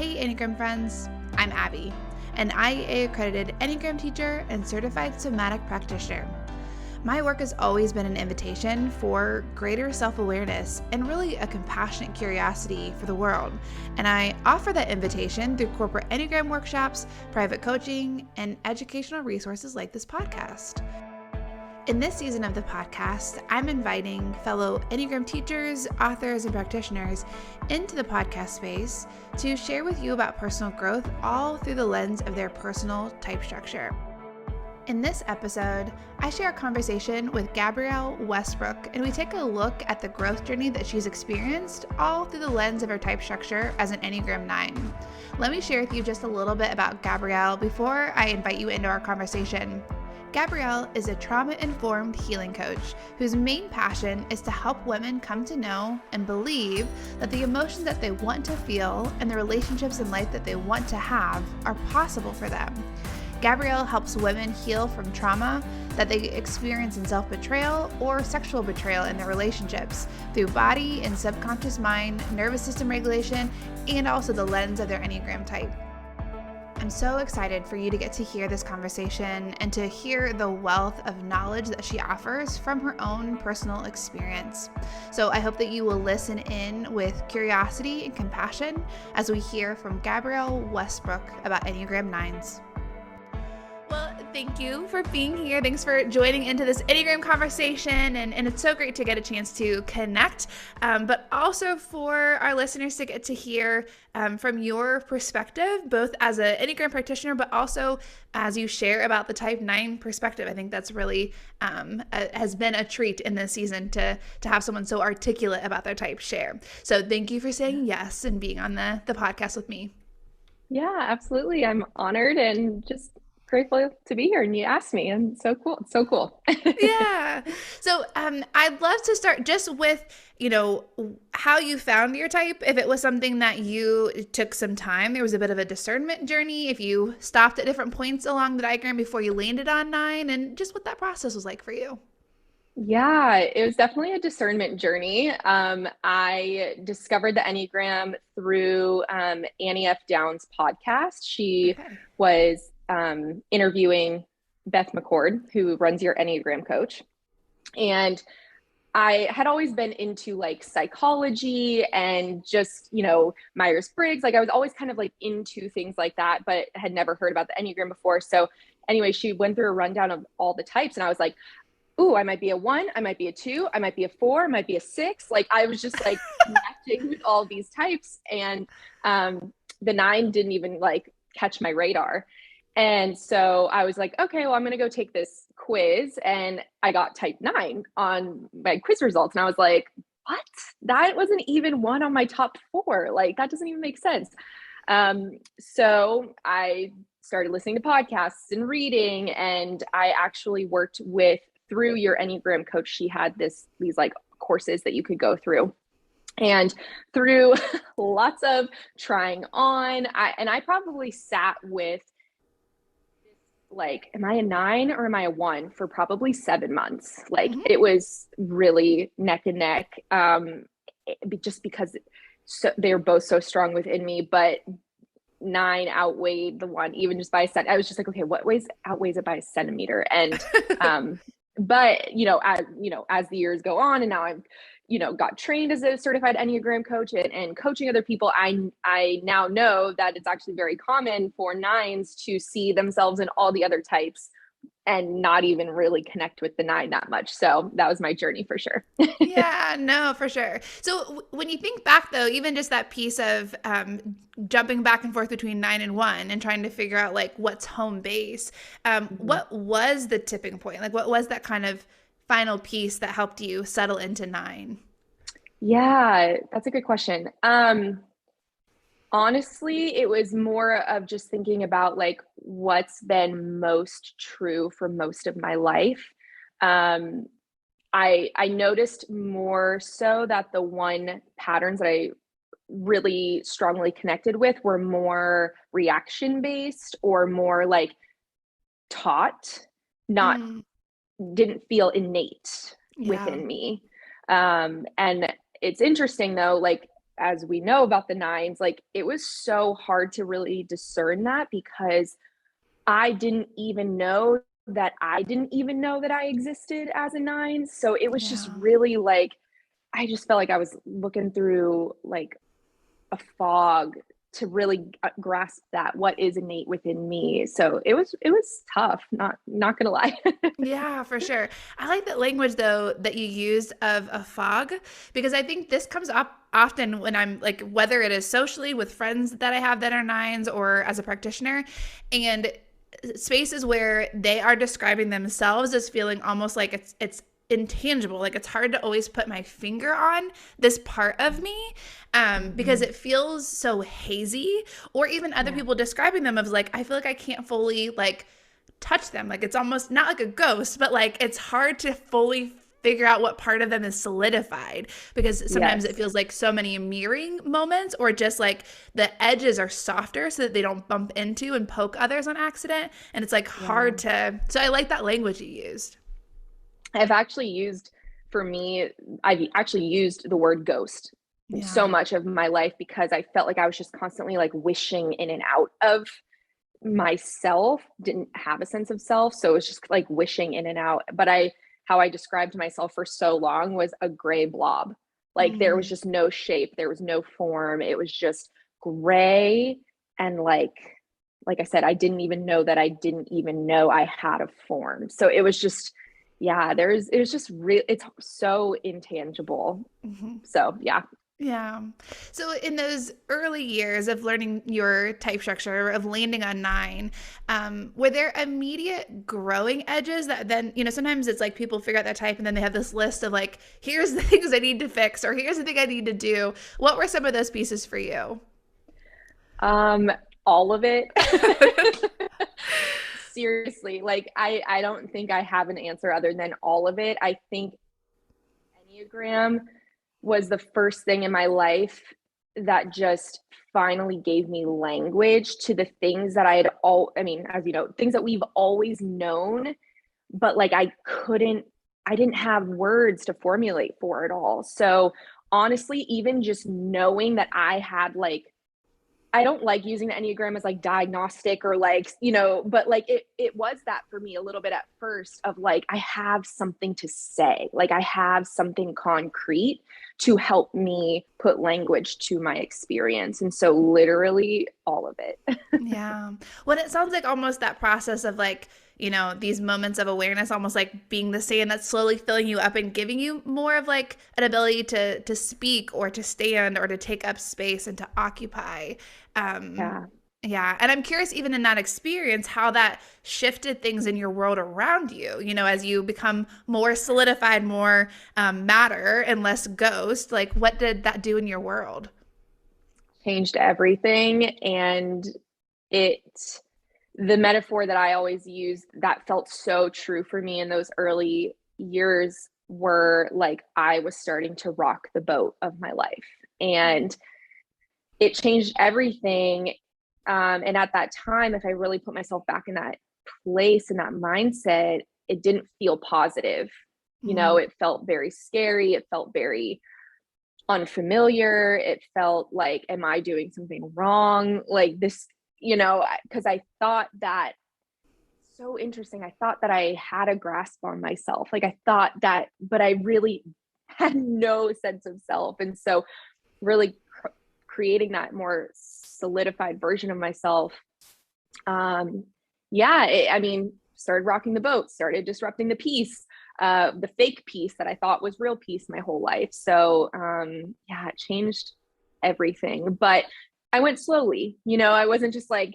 Hey Enneagram friends, I'm Abby, an IA accredited Enneagram teacher and certified somatic practitioner. My work has always been an invitation for greater self-awareness and really a compassionate curiosity for the world. And I offer that invitation through corporate Enneagram workshops, private coaching, and educational resources like this podcast. In this season of the podcast, I'm inviting fellow Enneagram teachers, authors, and practitioners into the podcast space to share with you about personal growth, all through the lens of their personal type structure. In this episode, I share a conversation with Gabrielle Westbrook, and we take a look at the growth journey that she's experienced, all through the lens of her type structure as an Enneagram 9. Let me share with you just a little bit about Gabrielle before I invite you into our conversation. Gabrielle is a trauma-informed healing coach whose main passion is to help women come to know and believe that the emotions that they want to feel and the relationships in life that they want to have are possible for them. Gabrielle helps women heal from trauma that they experience in self-betrayal or sexual betrayal in their relationships through body and subconscious mind, nervous system regulation, and also the lens of their Enneagram type. I'm so excited for you to get to hear this conversation and to hear the wealth of knowledge that she offers from her own personal experience. So I hope that you will listen in with curiosity and compassion as we hear from Gabrielle Westbrook about Enneagram Nines. Well, thank you for being here. Thanks for joining into this Enneagram conversation. And it's so great to get a chance to connect, but also for our listeners to get to hear from your perspective, both as an Enneagram practitioner, but also as you share about the type 9 perspective. I think that's really has been a treat in this season to have someone so articulate about their type share. So thank you for saying yes and being on the podcast with me. Yeah, absolutely. I'm honored and just grateful to be here, and you asked me, and so cool. It's so cool. Yeah. So I'd love to start just with, how you found your type. If it was something that it took some time, there was a bit of a discernment journey, if you stopped at different points along the diagram before you landed on 9, and just what that process was like for you. Yeah, it was definitely a discernment journey. I discovered the Enneagram through Annie F. Downs' podcast. She was interviewing Beth McCord, who runs your Enneagram coach. And I had always been into like psychology and just, Myers-Briggs. Like I was always kind of like into things like that, but had never heard about the Enneagram before. So anyway, she went through a rundown of all the types, and I was like, ooh, I might be a 1, I might be a 2, I might be a 4, I might be a 6. Like I was just like connecting with all these types. And the 9 didn't even like catch my radar. And so I was like, okay, well, I'm going to go take this quiz. And I got type 9 on my quiz results. And I was like, what? That wasn't even one on my top 4. Like, that doesn't even make sense. So I started listening to podcasts and reading. And I actually worked through your Enneagram coach. She had these like courses that you could go through. And through lots of trying on, I probably sat with like, am I a 9 or am I a 1 for probably 7 months? Like It was really neck and neck, just because they're both so strong within me, but 9 outweighed the 1, even just by a cent. I was just like, okay, what outweighs it by a centimeter? And, but as the years go on, and now I'm, got trained as a certified Enneagram coach and coaching other people, I now know that it's actually very common for 9s to see themselves in all the other types and not even really connect with the 9 that much. So that was my journey for sure. Yeah, no, for sure. So when you think back though, even just that piece of jumping back and forth between 9 and 1 and trying to figure out like what's home base, what was the tipping point? Like what was that kind of final piece that helped you settle into 9? Yeah, that's a good question. Honestly, it was more of just thinking about like what's been most true for most of my life. I noticed more so that the 1 patterns that I really strongly connected with were more reaction based or more like taught, didn't feel innate within me. And it's interesting though, like as we know about the nines, like it was so hard to really discern that because I didn't even know that I didn't even know that I existed as a nine. So it was just Yeah. really like, I just felt like I was looking through like a fog to really grasp that what is innate within me. So it was tough, not gonna lie. Yeah, for sure. I like that language though that you used of a fog, because I think this comes up often when I'm like, whether it is socially with friends that I have that are nines or as a practitioner, and spaces where they are describing themselves as feeling almost like it's intangible, like it's hard to always put my finger on this part of me, because it feels so hazy, or even other Yeah. people describing them as like, I feel like I can't fully like touch them. Like it's almost not like a ghost, but like it's hard to fully figure out what part of them is solidified, because sometimes it Yes. feels like so many mirroring moments, or just like the edges are softer so that they don't bump into and poke others on accident. And it's like Yeah. hard to, so I like that language you used. I've actually used, for me, I've actually used the word ghost so Yeah. much of my life because I felt like I was just constantly like wishing in and out of myself, didn't have a sense of self. So it was just like wishing in and out. But how I described myself for so long was a gray blob. Like there was Mm. just no shape, there was no form. It was just gray. And like I said, I didn't even know that I didn't even know I had a form. So it was just, yeah, it was just real. It's so intangible. Mhm. So yeah. Yeah. So in those early years of learning your type structure, of landing on nine, were there immediate growing edges that then, sometimes it's like people figure out their type and then they have this list of like, here's the things I need to fix, or here's the thing I need to do. What were some of those pieces for you? Um, all of it. Seriously, like I don't think I have an answer other than all of it. I think Enneagram was the first thing in my life that just finally gave me language to the things that I mean, as you know, things that we've always known, but like I didn't have words to formulate for it all. So honestly, even just knowing that I had like, I don't like using the Enneagram as like diagnostic or like, but like it was that for me a little bit at first of like, I have something to say, like I have something concrete to help me put language to my experience. And so literally all of it. Yeah. Well, it sounds like almost that process of like, these moments of awareness, almost like being the sand that's slowly filling you up and giving you more of like an ability to speak or to stand or to take up space and to occupy. Um, Yeah. yeah. And I'm curious, even in that experience, how that shifted things in your world around you, as you become more solidified, more matter and less ghost. Like, what did that do in your world? Changed everything. And it, the metaphor that I always used that felt so true for me in those early years were like I was starting to rock the boat of my life. And it changed everything. And at that time, if I really put myself back in that place and that mindset, it didn't feel positive. Mm. It felt very scary. It felt very unfamiliar. It felt like, am I doing something wrong? Like this, because I thought that, so interesting. I thought that I had a grasp on myself. Like I thought that, but I really had no sense of self. And so, really creating that more solidified version of myself. Um, yeah, I mean, started rocking the boat, started disrupting the peace, the fake peace that I thought was real peace my whole life. So, yeah, it changed everything. But I went slowly. I wasn't just like,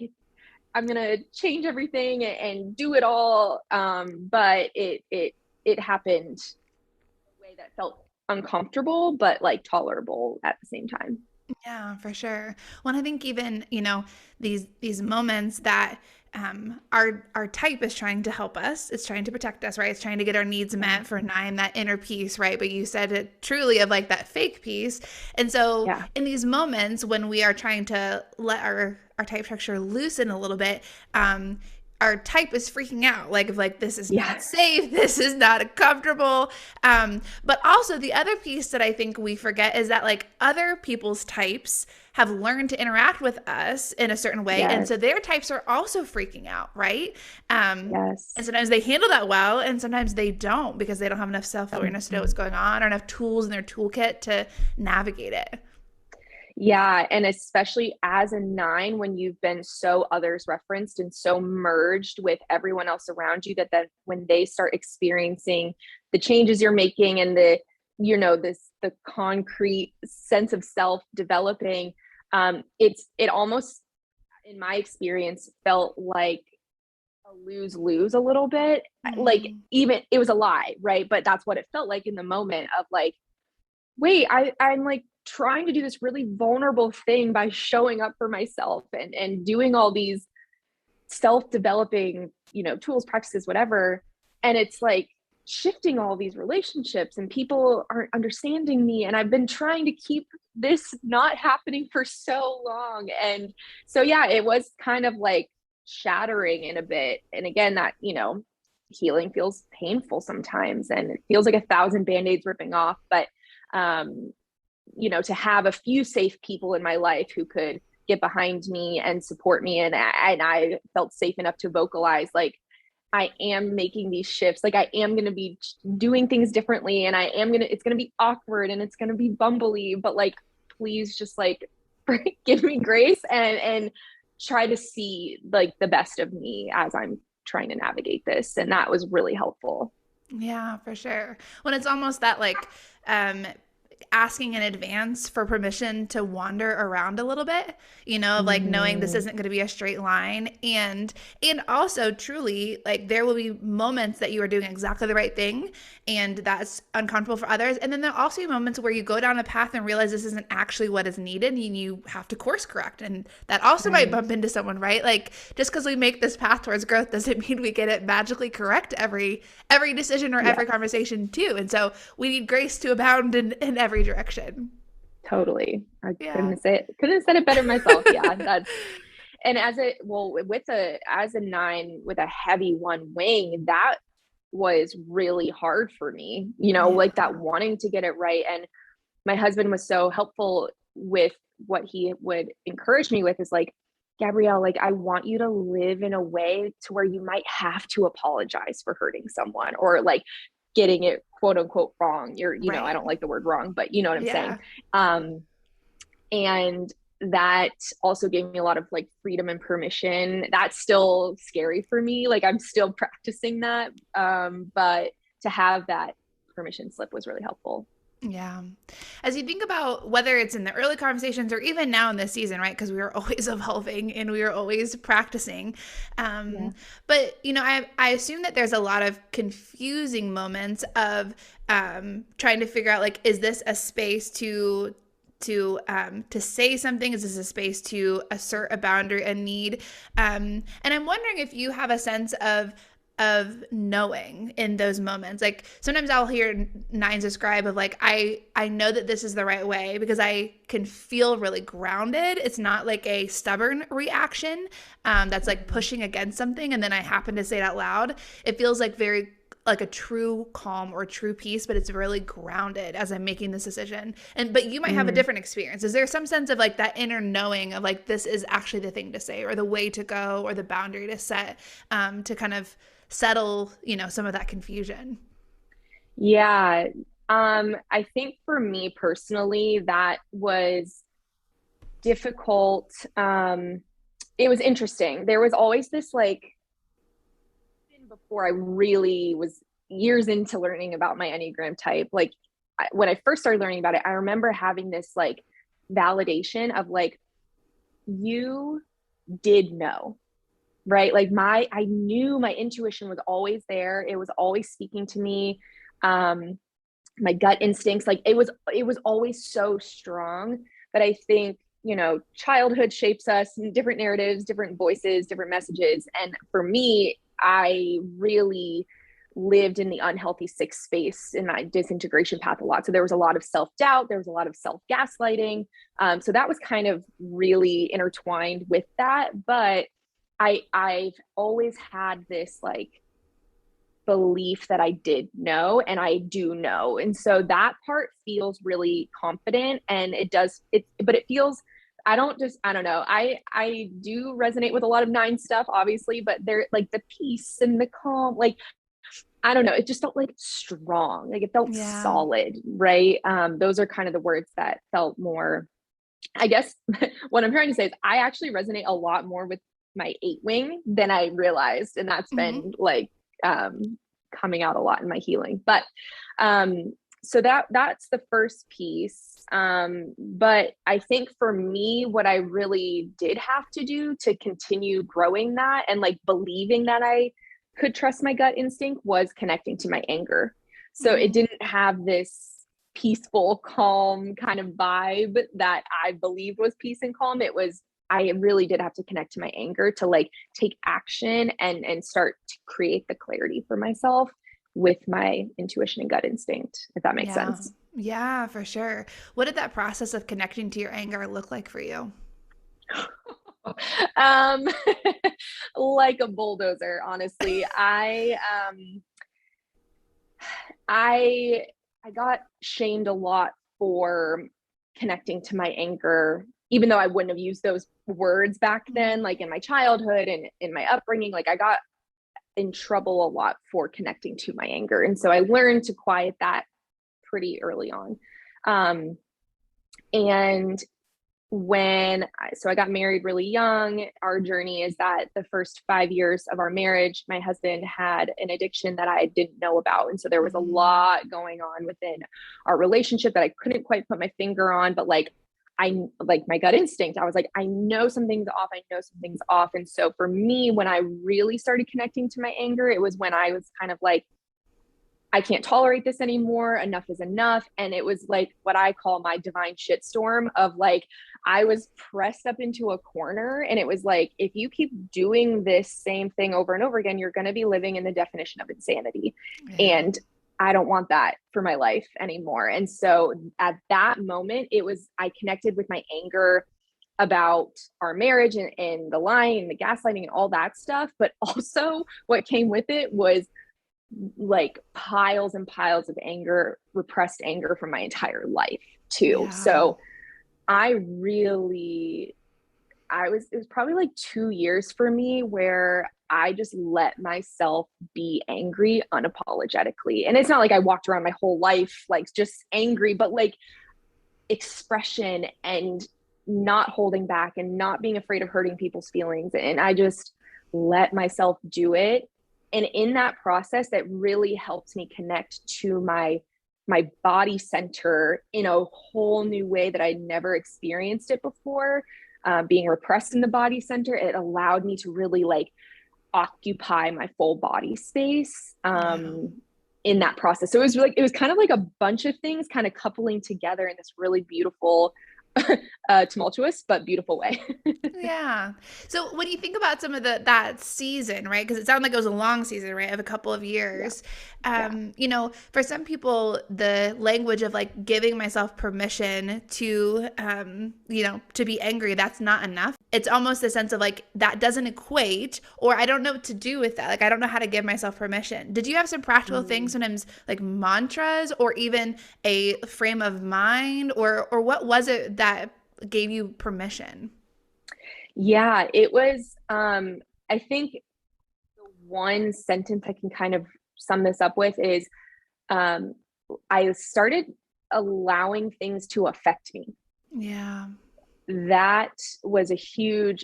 I'm gonna change everything and do it all. But it happened in a way that felt uncomfortable, but like tolerable at the same time. Yeah, for sure. Well, I think even, these moments that our type is trying to help us, it's trying to protect us, right? It's trying to get our needs Yeah. met for nine, that inner peace, right? But you said it truly of like that fake peace. And so Yeah. in these moments when we are trying to let our type structure loosen a little bit, our type is freaking out, like if like this is Yeah. not safe, this is not comfortable. But also the other piece that I think we forget is that like other people's types have learned to interact with us in a certain way, and Yes. so their types are also freaking out, right? And Yes. sometimes they handle that well, and sometimes they don't because they don't have enough self-awareness to know what's going on or enough tools in their toolkit to navigate it. Yeah, and especially as a nine, when you've been so others referenced and so merged with everyone else around you, that then when they start experiencing the changes you're making and the concrete sense of self developing, it almost, in my experience, felt like a lose lose a little bit. Like, Mm. even it was a lie, right? But that's what it felt like in the moment of like, wait, I'm like trying to do this really vulnerable thing by showing up for myself and doing all these self-developing, tools, practices, whatever. And it's like shifting all these relationships and people aren't understanding me. And I've been trying to keep this not happening for so long. And so, yeah, it was kind of like shattering in a bit. And again, that, healing feels painful sometimes and it feels like 1,000 band-aids ripping off. But um, to have a few safe people in my life who could get behind me and support me. And I felt safe enough to vocalize, like, I am making these shifts. Like, I am going to be doing things differently. And it's going to be awkward and it's going to be bumbly, but like, please just like give me grace and try to see like the best of me as I'm trying to navigate this. And that was really helpful. Yeah, for sure. When it's almost that like um asking in advance for permission to wander around a little bit, like knowing this Mm, isn't going to be a straight line, and also truly like there will be moments that you are doing exactly the right thing and that's uncomfortable for others, and then there'll also be moments where you go down a path and realize this isn't actually what is needed and you have to course correct, and that also might right. bump into someone, right? Like just because we make this path towards growth doesn't mean we get it magically correct every decision or every Yes. conversation too, and so we need grace to abound in every direction. Totally. I Yeah. couldn't have said it better myself. Yeah. That's and as a nine with a heavy one wing, that was really hard for me, Yeah. like that wanting to get it right. And my husband was so helpful with what he would encourage me with is like, Gabrielle, like I want you to live in a way to where you might have to apologize for hurting someone or like getting it quote unquote wrong. I Right. don't like the word wrong, but you know what I'm saying. Yeah. Um, and that also gave me a lot of like freedom and permission. That's still scary for me. Like I'm still practicing that. But to have that permission slip was really helpful. Yeah. As you think about whether it's in the early conversations or even now in this season, right? Because we are always evolving and we are always practicing. Yeah. But, I assume that there's a lot of confusing moments of trying to figure out, like, is this a space to say something? Is this a space to assert a boundary, a need? And I'm wondering if you have a sense of knowing in those moments. Like sometimes I'll hear nines describe of like I know that this is the right way because I can feel really grounded. It's not like a stubborn reaction that's like pushing against something and then I happen to say it out loud. It feels like very like a true calm or true peace, but it's really grounded as I'm making this decision. But you might have a Mm. different experience. Is there some sense of like that inner knowing of like this is actually the thing to say or the way to go or the boundary to set to kind of settle, some of that confusion? Yeah. I think for me personally, that was difficult. It was interesting. There was always this like, even before I really was years into learning about my Enneagram type, like when I first started learning about it, I remember having this like validation of like, you did know, right? Like I knew my intuition was always there. It was always speaking to me. Um, my gut instincts, like it was always so strong. But I think, childhood shapes us in different narratives, different voices, different messages. And for me, I really lived in the unhealthy sixth space in my disintegration path a lot. So there was a lot of self-doubt, there was a lot of self-gaslighting. So that was kind of really intertwined with that. But I've always had this like belief that I did know and I do know. And so that part feels really confident, and but it feels, I don't know. I do resonate with a lot of nine stuff, obviously, but they're like the peace and the calm, like, I don't know. It just felt like strong, like it felt Yeah. solid, right? Those are kind of the words that felt more, I guess. What I'm trying to say is I actually resonate a lot more with my eight wing than I realized. And that's Hmm. been like coming out a lot in my healing. But so that's the first piece. But I think for me, what I really did have to do to continue growing that and like believing that I could trust my gut instinct was connecting to my anger. So it Mm. didn't have this peaceful, calm kind of vibe that I believed was peace and calm. It was, I really did have to connect to my anger to like take action and start to create the clarity for myself with my intuition and gut instinct, if that makes Yeah. sense. Yeah, for sure. What did that process of connecting to your anger look like for you? um like a bulldozer, honestly. I got shamed a lot for connecting to my anger, even though I wouldn't have used those words back then, Mm. like in my childhood and in my upbringing. Like I got in trouble a lot for connecting to my anger. And so I learned to quiet that pretty early on. Um, and so I got married really young. Our journey is that the first 5 years of our marriage, my husband had an addiction that I didn't know about. And so there was a Mm. lot going on within our relationship that I couldn't quite put my finger on, but like, I like my gut instinct. I was like, I know something's off. I know something's off. And so for me, when I really started connecting to my anger, it was when I was kind of like, I can't tolerate this anymore. Enough is enough. And it was like what I call my divine shitstorm of like, I was pressed up into a corner. And it was like, if you keep doing this same thing over and over again, you're going to be living in the definition of insanity. Yeah. And I don't want that for my life anymore. And so at that moment, I connected with my anger about our marriage and the lying and the gaslighting and all that stuff. But also, what came with it was like piles and piles of anger, repressed anger from my entire life too. Yeah. So I really, it was probably like 2 years for me where I just let myself be angry unapologetically. And it's not like I walked around my whole life like just angry, but like expression and not holding back and not being afraid of hurting people's feelings. And I just let myself do it. And in that process, that really helped me connect to my body center in a whole new way that I'd never experienced it before. Being repressed in the body center, it allowed me to really like occupy my full body space Yeah. in that process. So it was kind of like a bunch of things kind of coupling together in this really beautiful, tumultuous but beautiful way. Yeah. So when you think about some of that season, right? Because it sounded like it was a long season, right, of a couple of Yeah, years. yeah. For some people, the language of like giving myself permission to, to be angry, that's not enough. It's almost a sense of like that doesn't equate, or I don't know what to do with that. Like I don't know how to give myself permission. Did you have some practical things, Mm. sometimes like mantras, or even a frame of mind, or what was it that gave you permission? Yeah, it was, I think the one sentence I can kind of sum this up with is, um, I started allowing things to affect me. Yeah. That was a huge,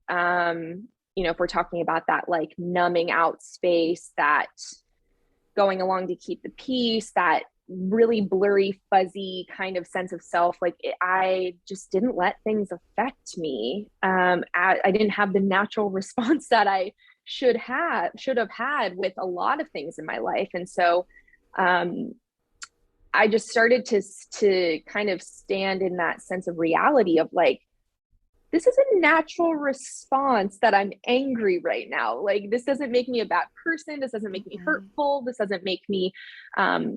if we're talking about that like numbing out space, that going along to keep the peace, that really blurry, fuzzy kind of sense of self. I just didn't let things affect me. I didn't have the natural response that I should have had with a lot of things in my life. And so, um, I just started to kind of stand in that sense of reality of like, this is a natural response that I'm angry right now. Like, this doesn't make me a bad person. This doesn't make me Mhm. hurtful. This doesn't make me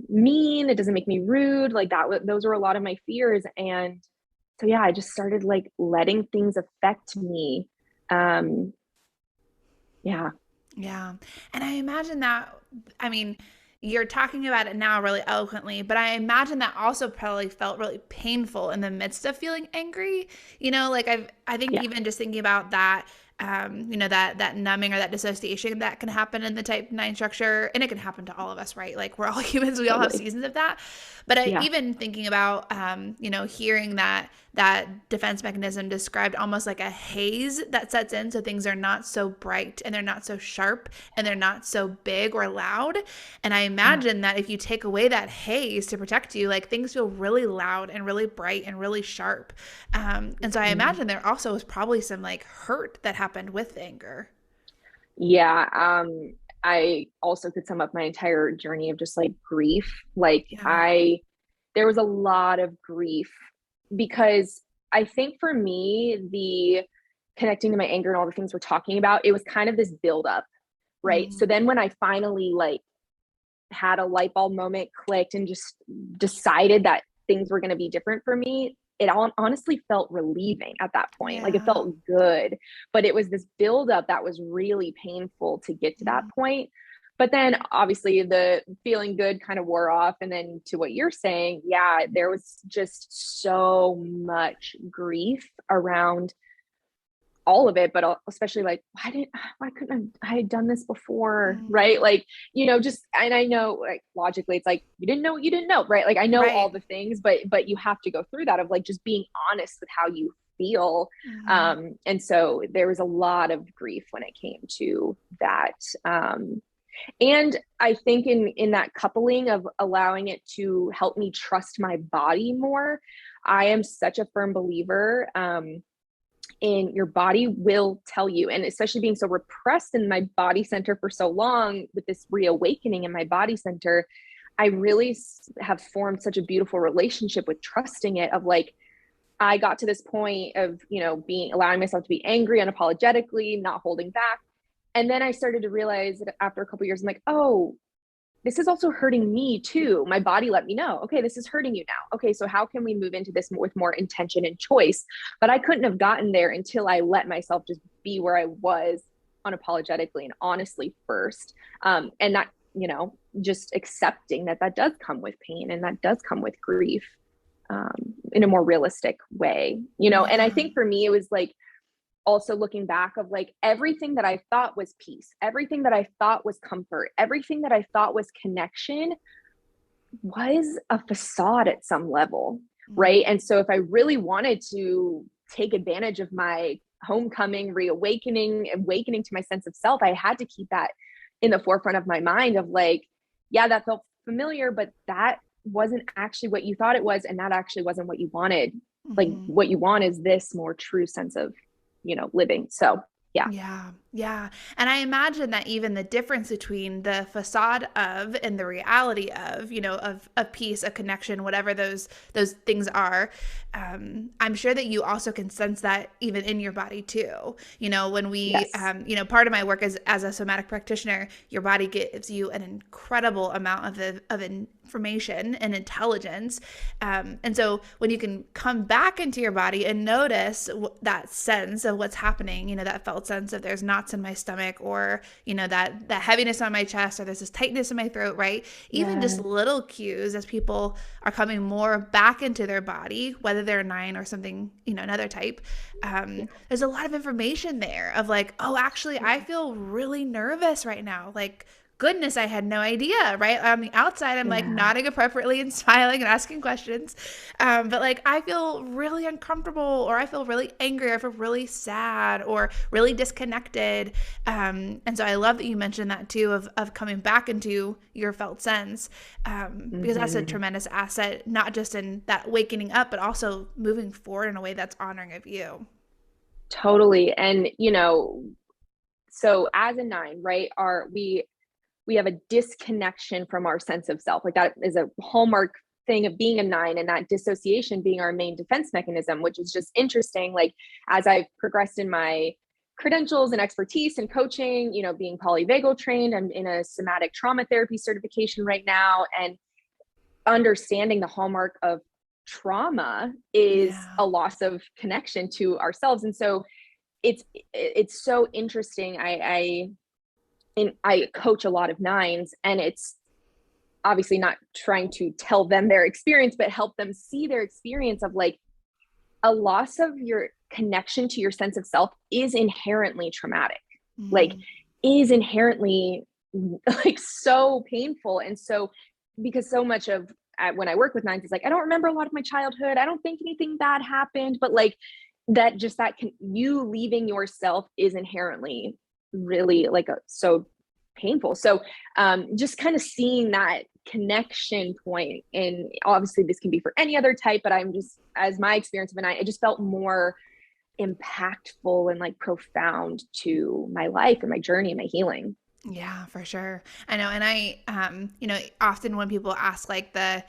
mean. It doesn't make me rude. Like that, those were a lot of my fears. And so, yeah, I just started like letting things affect me. Um, Yeah. Yeah. And I imagine that, I mean, you're talking about it now really eloquently, but I imagine that also probably felt really painful in the midst of feeling angry. Like I think Yeah. even just thinking about that, that numbing or that dissociation that can happen in the type 9 structure, and it can happen to all of us, right? Like we're all humans, we all have Totally. seasons of that. But Yeah. even thinking about, hearing that defense mechanism described almost like a haze that sets in, so things are not so bright and they're not so sharp and they're not so big or loud. And I Yeah. imagine that if you take away that haze to protect you, like things feel really loud and really bright and really sharp. And so I Mhm. imagine there also was probably some like hurt that happened with anger. Yeah. I also could sum up my entire journey of just like grief. Like Yeah. there was a lot of grief because I think for me, the connecting to my anger and all the things we're talking about, it was kind of this buildup, right? So Mm. then when I finally like had a light bulb moment, clicked, and just decided that things were going to be different for me, it honestly felt relieving at that point. Like it Yeah. felt good, but it was this buildup that was really painful to get to that Mm. point. But then obviously the feeling good kind of wore off. And then to what you're saying, yeah, there was just so much grief around all of it, but especially like, why couldn't I had done this before? Right. Mm. Like, just, and I know like logically it's like, you didn't know what you didn't know. Right. Like I know all Right. the things, but you have to go through that of like, just being honest with how you feel. Mm-hmm. And so there was a lot of grief when it came to that. And I think in that coupling of allowing it to help me trust my body more, I am such a firm believer, and your body will tell you. And especially being so repressed in my body center for so long, with this reawakening in my body center, I really have formed such a beautiful relationship with trusting it, of like, I got to this point of, being, allowing myself to be angry unapologetically, not holding back. And then I started to realize that after a couple of years, I'm like, oh, this is also hurting me too. My body let me know, okay, this is hurting you now. Okay, so how can we move into this with more intention and choice? But I couldn't have gotten there until I let myself just be where I was unapologetically and honestly first. And that, just accepting that that does come with pain and that does come with grief, in a more realistic way, And I Yeah. think for me, it was like, also looking back of like everything that I thought was peace, everything that I thought was comfort, everything that I thought was connection was a facade at some level, Mm. right? And so if I really wanted to take advantage of my homecoming, reawakening, awakening to my sense of self, I had to keep that in the forefront of my mind of like, yeah, that felt familiar, but that wasn't actually what you thought it was. And that actually wasn't what you wanted. Like Mm-hmm. what you want is this more true sense of, living. So yeah. Yeah, yeah. And I imagine that even the difference between the facade of and the reality of, of peace, a connection, whatever those things are, I'm sure that you also can sense that even in your body too. When we, Yes. part of my work as a somatic practitioner, your body gives you an incredible amount of information and intelligence. And so when you can come back into your body and notice that sense of what's happening, that felt sense of there's knots in my stomach, or, that heaviness on my chest, or there's this tightness in my throat, right? Even just Yeah. little cues as people are coming more back into their body, whether they're 9 or something, another type. Yeah. There's a lot of information there of like, oh, actually, I feel really nervous right now. Like, goodness, I had no idea, right? On the outside, I'm like Yeah. nodding appropriately and smiling and asking questions. But like, I feel really uncomfortable, or I feel really angry, or I feel really sad, or really disconnected. And so I love that you mentioned that too, of coming back into your felt sense, because that's a Mm-hmm. tremendous asset, not just in that wakening up, but also moving forward in a way that's honoring of you. Totally. And, so as a nine, right, we have a disconnection from our sense of self. Like that is a hallmark thing of being a nine, and that dissociation being our main defense mechanism, which is just interesting. Like as I've progressed in my credentials and expertise and coaching, being polyvagal trained, I'm in a somatic trauma therapy certification right now. And understanding the hallmark of trauma is Yeah. a loss of connection to ourselves. And so it's so interesting. I coach a lot of nines, and it's obviously not trying to tell them their experience, but help them see their experience of like a loss of your connection to your sense of self is inherently traumatic, like is inherently like so painful. And so, because so much of when I work with nines, it's like, I don't remember a lot of my childhood. I don't think anything bad happened, but like you leaving yourself is inherently really like so painful. So just kind of seeing that connection point, and obviously this can be for any other type, but I'm just, as my experience of a nine, it just felt more impactful and like profound to my life and my journey and my healing. Yeah, for sure. I know. And often when people ask like the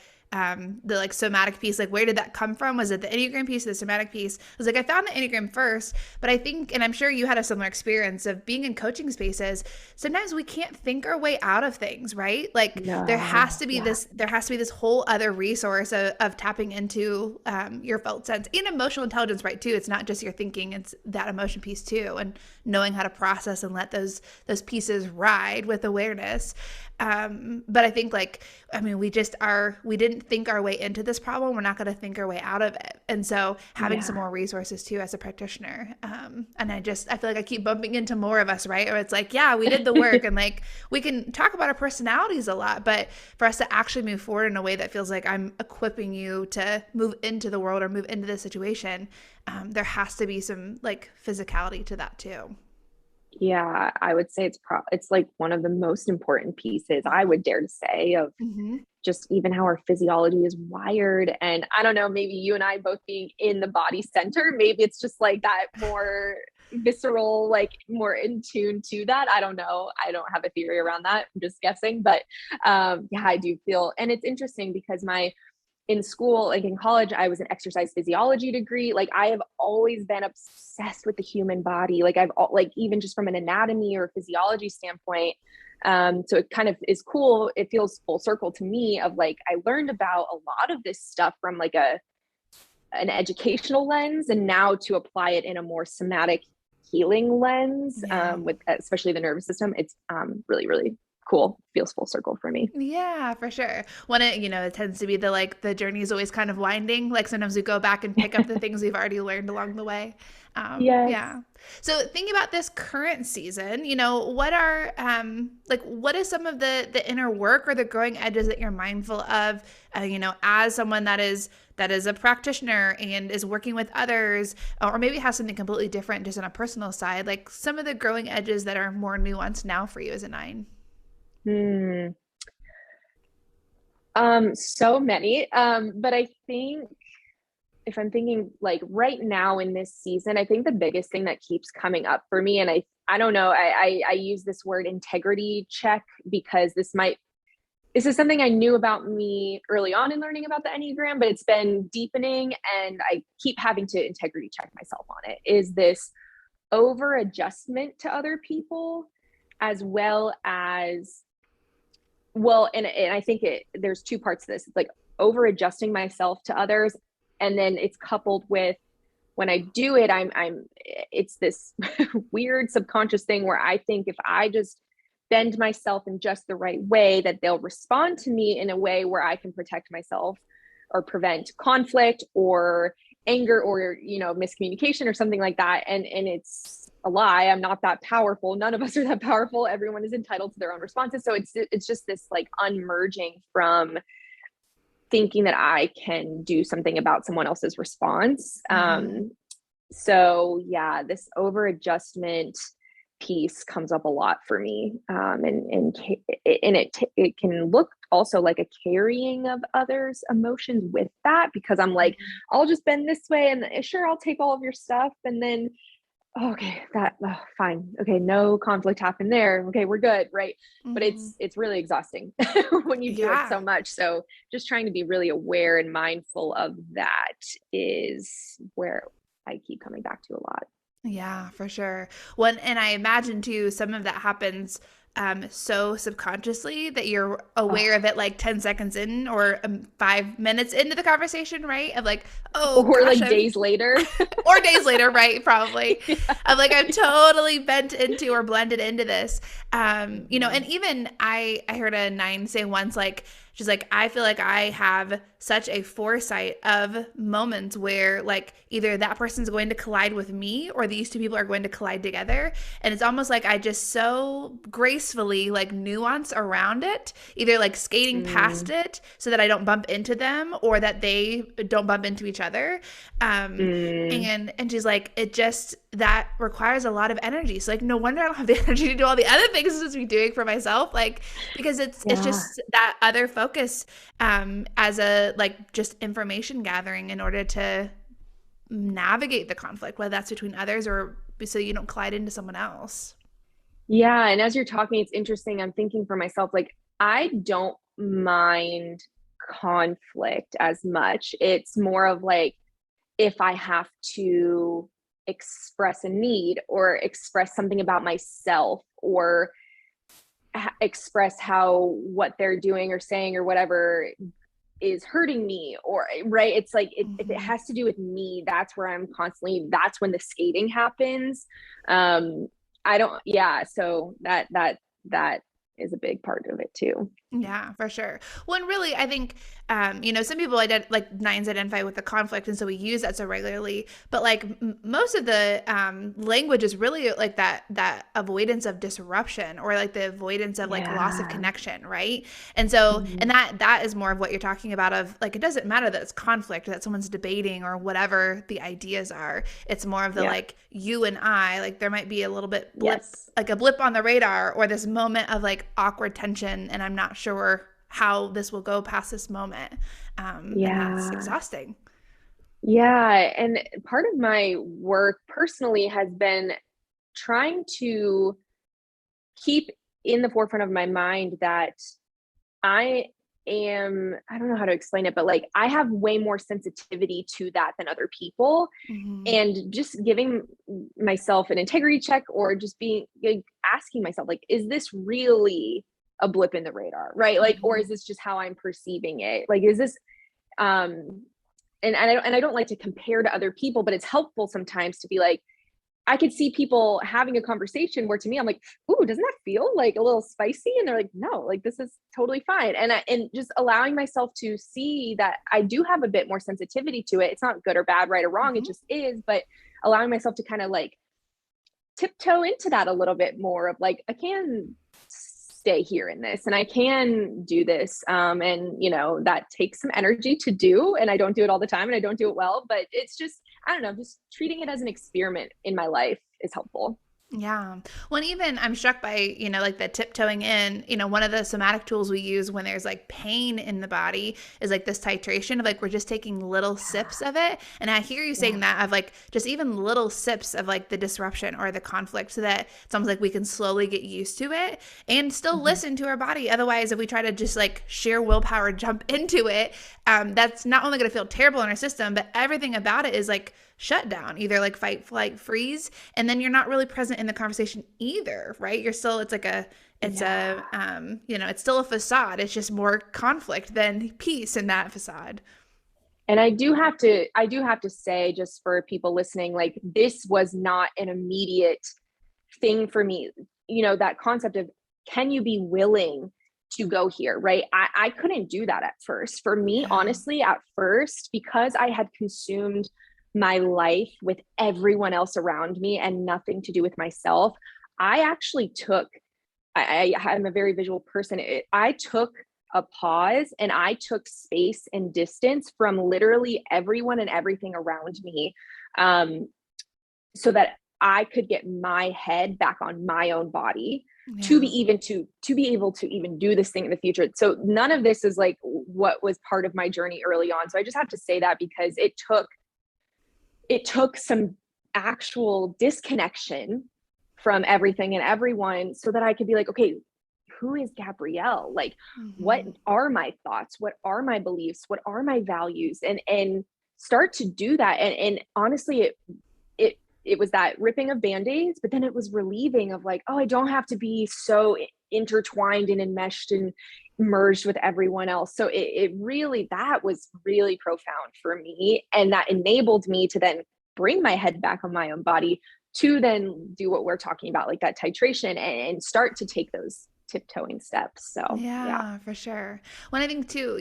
like somatic piece, like where did that come from? Was it the Enneagram piece, the somatic piece? I was like, I found the Enneagram first, but I think, and I'm sure you had a similar experience of being in coaching spaces. Sometimes we can't think our way out of things, right? Like there has to be this whole other resource of tapping into your felt sense and emotional intelligence, right? Too. It's not just your thinking, it's that emotion piece too. And knowing how to process and let those pieces ride with awareness. But I think we didn't think our way into this problem. We're not going to think our way out of it. And so having some more resources too as a practitioner. And I feel like I keep bumping into more of us, right? Or it's like, yeah, we did the work and like we can talk about our personalities a lot, but for us to actually move forward in a way that feels like I'm equipping you to move into the world or move into the situation, there has to be some like physicality to that too. Yeah, I would say it's like one of the most important pieces, I would dare to say, of just even how our physiology is wired. And I don't know, maybe you and I both being in the body center, maybe it's just like that more visceral, like more in tune to that. I don't know. I don't have a theory around that. I'm just guessing. But yeah, I do feel, and it's interesting because in school, like in college, I was an exercise physiology degree. Like I have always been obsessed with the human body. Like like even just from an anatomy or physiology standpoint. So it kind of is cool. It feels full circle to me of like, I learned about a lot of this stuff from like an educational lens, and now to apply it in a more somatic healing lens, with especially the nervous system. It's really, really cool. Feels full circle for me. Yeah, for sure. When it tends to be the journey is always kind of winding. Like sometimes we go back and pick up the things we've already learned along the way. Yes. Yeah. So thinking about this current season, what is some of the inner work or the growing edges that you're mindful of, as someone that is a practitioner and is working with others, or maybe has something completely different just on a personal side, like some of the growing edges that are more nuanced now for you as a nine? So many. But I think if I'm thinking like right now in this season, I think the biggest thing that keeps coming up for me, and I don't know, I use this word integrity check because this is something I knew about me early on in learning about the Enneagram, but it's been deepening and I keep having to integrity check myself on it, is this over adjustment to other people, as well as, well, and I think there's two parts to this. It's like over adjusting myself to others. And then it's coupled with, when I do it, it's this weird subconscious thing where I think if I just bend myself in just the right way, that they'll respond to me in a way where I can protect myself or prevent conflict or anger or, miscommunication or something like that. And it's a lie. I'm not that powerful. None of us are that powerful. Everyone is entitled to their own responses. So it's just this like unmerging from thinking that I can do something about someone else's response. So yeah, this over adjustment piece comes up a lot for me. And it can look also like a carrying of others' emotions with that, because I'm like, I'll just bend this way and sure, I'll take all of your stuff. And then, okay, fine. Okay. No conflict happened there. Okay. We're good. Right. But it's really exhausting when you do it so much. So just trying to be really aware and mindful of that is where I keep coming back to a lot. Yeah, for sure. Well, and I imagine too, some of that happens so subconsciously that you're aware of it like 10 seconds in or 5 minutes into the conversation, right? Of like, oh Or gosh, like days later. or days later, right? Probably. Yeah. Of like, I'm totally bent into or blended into this. And Mhm. even I heard a nine say once, like, she's like, I feel like I have such a foresight of moments where like either that person's going to collide with me or these two people are going to collide together. And it's almost like I just so gracefully like nuance around it, either like skating past Mm. it so that I don't bump into them or that they don't bump into each other. Um, Mm. and she's like, it just that requires a lot of energy. So like no wonder I don't have the energy to do all the other things I'm supposed to be doing for myself. Like because it's Yeah. just that other focus as a like just information gathering in order to navigate the conflict, whether that's between others or so you don't collide into someone else. Yeah. And as you're talking, it's interesting. I'm thinking for myself, like, I don't mind conflict as much. It's more of like, if I have to express a need or express something about myself or express how what they're doing or saying or whatever is hurting me or right, it's like if it Mm-hmm. has to do with me, that's where I'm constantly, that's when the skating happens. I don't, yeah, so that is a big part of it too. Yeah, for sure. Well, and really, I think, some people like nines identify with the conflict, and so we use that so regularly. But like most of the language is really like that avoidance of disruption or like the avoidance of like loss of Yeah. connection, right? And so, and Mhm. that is more of what you're talking about. Of like, it doesn't matter that it's conflict, that someone's debating or whatever the ideas are. It's more of the Yeah. like you and I, like there might be a little bit blip, Yes. like a blip on the radar, or this moment of like awkward tension, and I'm not sure how this will go past this moment. And that's Yeah. exhausting. Yeah. And part of my work personally has been trying to keep in the forefront of my mind that I I don't know how to explain it, but like I have way more sensitivity to that than other people. Mm-hmm. And just giving myself an integrity check or just being like, asking myself, like, is this really a blip in the radar? Right. Like, or Mm-hmm. is this just how I'm perceiving it? Like, is this, um, and I don't like to compare to other people, but it's helpful sometimes to be like, I could see people having a conversation where to me, I'm like, ooh, doesn't that feel like a little spicy? And they're like, no, like this is totally fine. And just allowing myself to see that I do have a bit more sensitivity to it. It's not good or bad, right or wrong. It Mm-hmm. just is. But allowing myself to kind of like tiptoe into that a little bit more of like, I can stay here in this and I can do this. And that takes some energy to do. And I don't do it all the time and I don't do it well, but it's just, I don't know, just treating it as an experiment in my life is helpful. Yeah. Well, and even I'm struck by, like the tiptoeing in, one of the somatic tools we use when there's like pain in the body is like this titration of like we're just taking little sips of it. And I hear you Yeah. saying that of like just even little sips of like the disruption or the conflict so that it's almost like we can slowly get used to it and still Mm-hmm. listen to our body. Otherwise, if we try to just like sheer willpower jump into it, that's not only going to feel terrible in our system, but everything about it is like shut down, either like fight, flight, freeze, and then you're not really present in the conversation either, right? You're still, Yeah. it's still a facade. It's just more conflict than peace in that facade. And I do have to say, just for people listening, like this was not an immediate thing for me. That concept of, can you be willing to go here? Right. I couldn't do that at first. For me, Yeah. honestly, at first, because I had consumed my life with everyone else around me and nothing to do with myself, I actually took, I'm a very visual person. I took a pause and I took space and distance from literally everyone and everything around me, um, so that I could get my head back on my own body to be Yeah. even to be able to even do this thing in the future. So none of this is like what was part of my journey early on. So I just have to say that because it took some actual disconnection from everything and everyone so that I could be like, okay, who is Gabrielle? Like, what Mm-hmm. are my thoughts? What are my beliefs? What are my values? And start to do that. And honestly, it was that ripping of band-aids, but then it was relieving of like, oh, I don't have to be so intertwined and enmeshed and merged with everyone else. So it really, that was really profound for me. And that enabled me to then bring my head back on my own body to then do what we're talking about, like that titration, and start to take those tiptoeing steps. So Yeah, for sure. Well, I think too,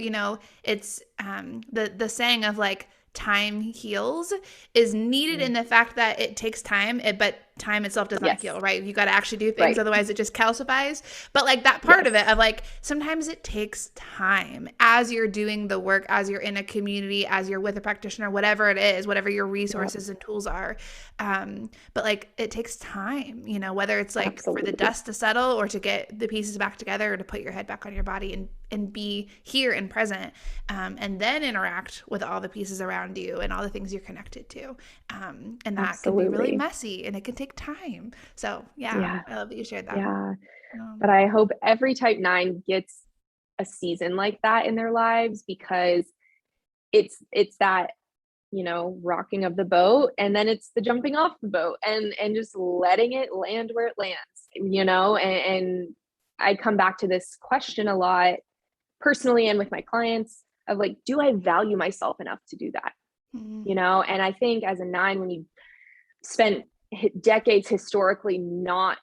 it's the saying of like time heals is needed in the fact that it takes time, but time itself does not heal, right? You got to actually do things, otherwise it just calcifies. But like that part of it of like, sometimes it takes time as you're doing the work, as you're in a community, as you're with a practitioner, whatever it is, whatever your resources and tools are. But like it takes time, whether it's like for the dust to settle or to get the pieces back together or to put your head back on your body and be here and present, and then interact with all the pieces around you and all the things you're connected to. And that can be really messy and it can take time. So I love that you shared that. Yeah. But I hope every type 9 gets a season like that in their lives, because it's that, rocking of the boat, and then it's the jumping off the boat and just letting it land where it lands, and I come back to this question a lot personally and with my clients of like, do I value myself enough to do that? And I think as a 9, when you spent decades historically not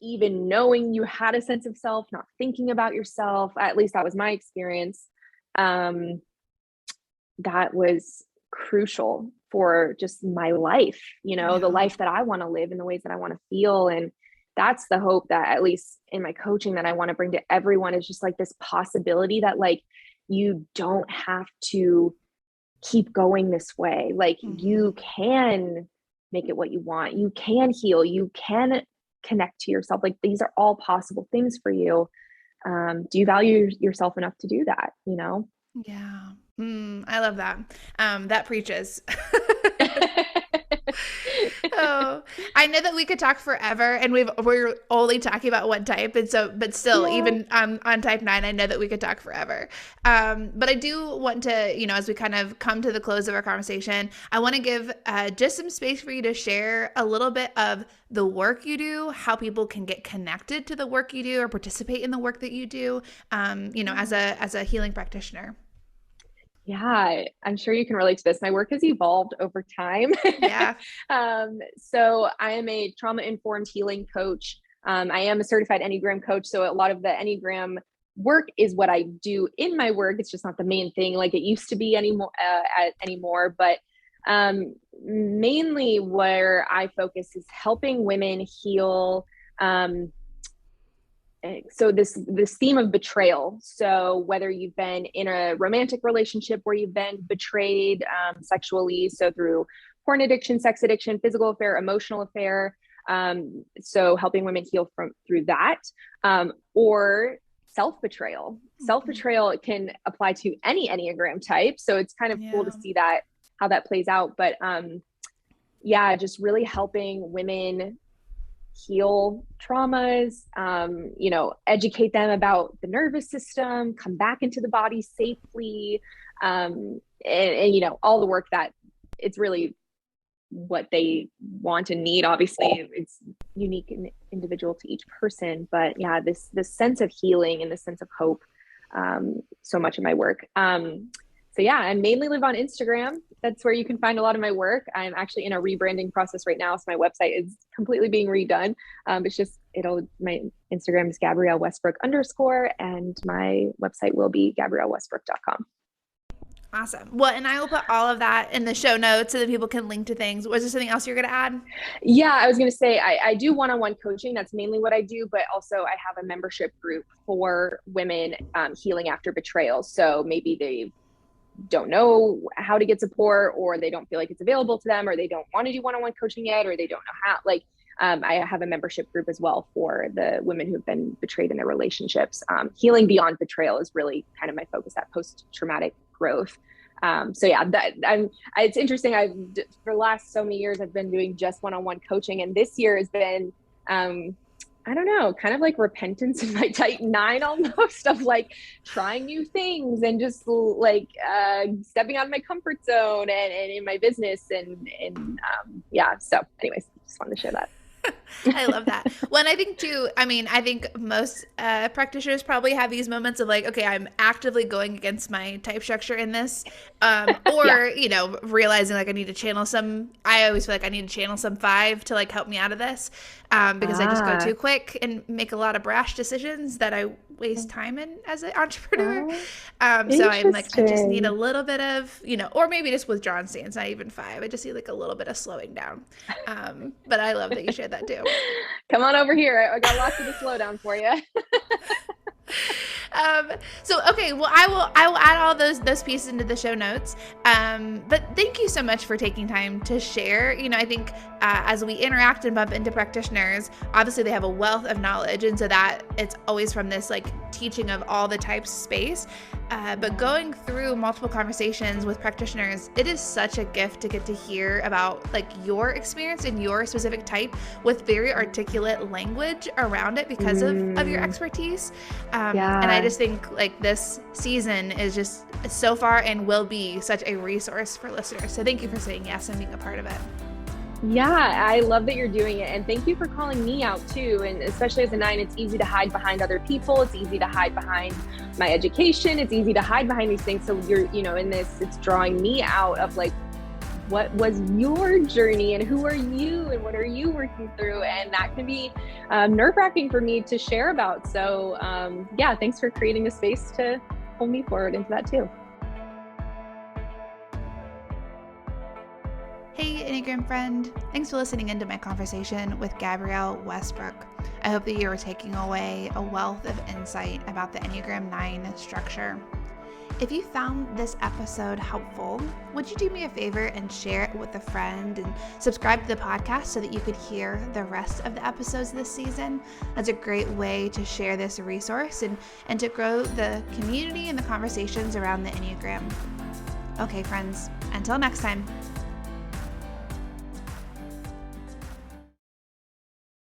even knowing you had a sense of self, not thinking about yourself, at least that was my experience, that was crucial for just my life, the life that I want to live in the ways that I want to feel. And that's the hope that, at least in my coaching, that I want to bring to everyone, is just like this possibility that like, you don't have to keep going this way. Like you can make it what you want. You can heal. You can connect to yourself. Like these are all possible things for you. Do you value yourself enough to do that? Yeah. I love that. That preaches. Oh, I know that we could talk forever, and we're only talking about one type, and so, but still, even on type 9, I know that we could talk forever. But I do want to, as we kind of come to the close of our conversation, I want to give just some space for you to share a little bit of the work you do, how people can get connected to the work you do or participate in the work that you do, as a healing practitioner. Yeah, I'm sure you can relate to this. My work has evolved over time. Yeah. So I am a trauma-informed healing coach. I am a certified Enneagram coach. So a lot of the Enneagram work is what I do in my work. It's just not the main thing like it used to be anymore. But mainly where I focus is helping women heal. So this theme of betrayal. So whether you've been in a romantic relationship where you've been betrayed sexually, so through porn addiction, sex addiction, physical affair, emotional affair, so helping women heal through that, or self-betrayal. Self-betrayal can apply to any Enneagram type. So it's kind of cool to see that, how that plays out. But just really helping women heal traumas, educate them about the nervous system, come back into the body safely, and all the work that it's really what they want and need. Obviously, it's unique and individual to each person, but this sense of healing and this sense of hope, so much of my work. I mainly live on Instagram. That's where you can find a lot of my work. I'm actually in a rebranding process right now. So my website is completely being redone. My Instagram is Gabrielle Westbrook _ and my website will be GabrielleWestbrook.com. Awesome. Well, and I will put all of that in the show notes so that people can link to things. Was there something else you're going to add? Yeah, I was going to say, I do one-on-one coaching. That's mainly what I do, but also I have a membership group for women healing after betrayal. So maybe they don't know how to get support, or they don't feel like it's available to them, or they don't want to do one-on-one coaching yet, or they don't know how. I have a membership group as well for the women who've been betrayed in their relationships. Healing beyond betrayal is really kind of my focus, that post-traumatic growth. It's interesting. For the last so many years, I've been doing just one-on-one coaching, and this year has been I don't know, kind of like repentance in my type 9 almost, of like trying new things and just like stepping out of my comfort zone and in my business yeah. So anyways, just wanted to share that. I love that. Well, and I think too, I think most practitioners probably have these moments of like, okay, I'm actively going against my type structure in this. Or, Yeah. Realizing like I need to channel I always feel like I need to channel some 5 to like help me out of this. Because I just go too quick and make a lot of brash decisions that I waste time in as an entrepreneur. Oh, So I'm like, I just need a interesting. little bit of, or maybe just withdrawn stance, not even 5. I just need like a little bit of slowing down. But I love that you shared that too. Come on over here. I got lots of the slowdown for you. So okay, well, I will add all those pieces into the show notes. But thank you so much for taking time to share. I think as we interact and bump into practitioners, obviously they have a wealth of knowledge, and so that it's always from this like teaching of all the types space. But going through multiple conversations with practitioners, it is such a gift to get to hear about like your experience and your specific type with very articulate language around it because of your expertise. And I just think like this season is just so far and will be such a resource for listeners. So thank you for saying yes and being a part of it. Yeah, I love that you're doing it. And thank you for calling me out too. And especially as a 9, it's easy to hide behind other people. It's easy to hide behind my education. It's easy to hide behind these things. So you're, in this, it's drawing me out of like, what was your journey and who are you and what are you working through? And that can be nerve-wracking for me to share about. So yeah, thanks for creating a space to pull me forward into that too. Hey, Enneagram friend. Thanks for listening into my conversation with Gabrielle Westbrook. I hope that you are taking away a wealth of insight about the Enneagram 9 structure. If you found this episode helpful, would you do me a favor and share it with a friend and subscribe to the podcast so that you could hear the rest of the episodes this season? That's a great way to share this resource and to grow the community and the conversations around the Enneagram. Okay, friends, until next time.